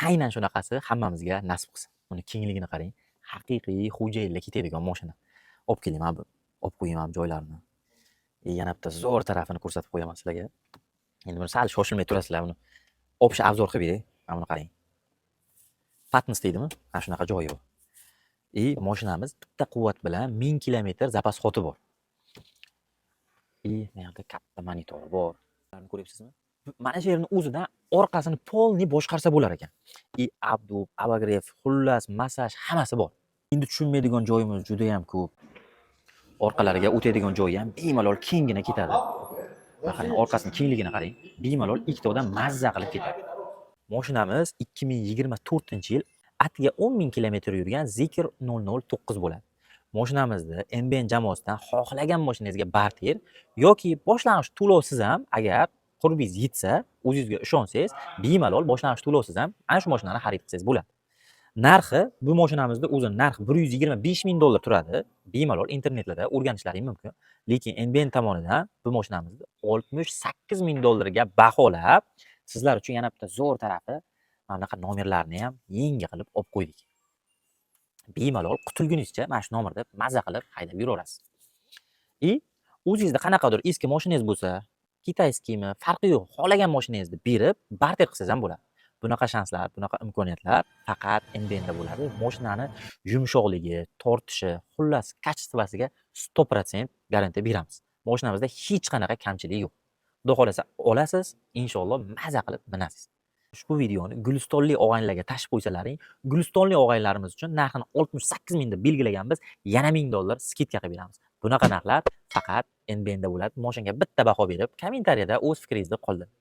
aynan shunaqasi hammamizga nasib qilsin. Uni kengligini qarang. Haqiqiy xo'jayinlar ketadigan mashina. Olib keling, mana bu. Olib qo'yayman joylarini. Yana bitta zo'r tarafini ko'rsatib qo'yaman sizlarga. Endi buni sal shoshilmay turasizlar buni. Общий обзор qilib beray. Mana buni qarang. Patents deydimi? Mana shunaqa joyi bor. Mashinamiz bitta quvvat bilan 1000 kilometr zapas xoti bor. Mana yerda katta monitor bor. Buni ko'ryapsizmi? Mana shu yerning o'zidan orqasini polni boshqarsa bo'lar ekan. Abdub, abagrev, xullas, massaj hammasi bor. Endi tushunmaydigan joyimiz juda ham ko'p. Orqalariga o'tadigan joyi ham bemalol kenggina ketadi. Qarang, orqasining kengligini qarang. Bemalol ikkita odam mazza qilib ketadi. Mashinamiz 2024-yil atiga 10 000 kilometr yurgan Zikr 009 bo'ladi. Mashinamizda MBN jamoasidan xohlagan mashinangizga barter yoki boshlang'ich to'lovsiz ham agar qurbingiz yetsa, o'zingizga ishonsangiz, bemalol boshlang'ich to'lovsiz ham ana shu mashinani xarid qilsangiz bo'ladi. Narxi bu mashinamizda o'zi narxi 125 000 dollar turadi. Bemalol internetlarda o'rganishlaring mumkin. Lekin MBN tomonidan bu mashinamizni 68 000 dollarga baholab, sizlar uchun yana bitta zo'r tarafi, mana bunaqa nomerlarni ham yangi qilib olib qo'ydik. Bemalol qutulgunizcha mana shu nomerda mazza qilib haydab yuraverasiz. O'zingizda qanaqadir eski mashinangiz bo'lsa, kitayskimi, farqi yo'q, xohlagan mashinangizni berib barter qilsangiz ham bo'ladi. Bunaqa shanslar, bunaqa imkoniyatlar faqat MBNda bo'ladi. Mashinani yumshoqligi, tortishi, xullas kачествосiga 100% garantiya beramiz. Mashinamizda hech qanaqa kamchilik yo'q. Xudo xolasa olasiz, inshaalloh mazza qilib binasiz. Ushbu videoni Gulistonli og'aynilarga tashib qo'ysalaring, Gulistonli og'aynilarimiz uchun narxini 68 000 deb belgilaganmiz, yana 1000 dollar skidka qilib beramiz. Bunaqa narxlar faqat NBNda bo'ladi. Mashinaga bitta baho berib, kommentariyada o'z fikringizni qoldiring.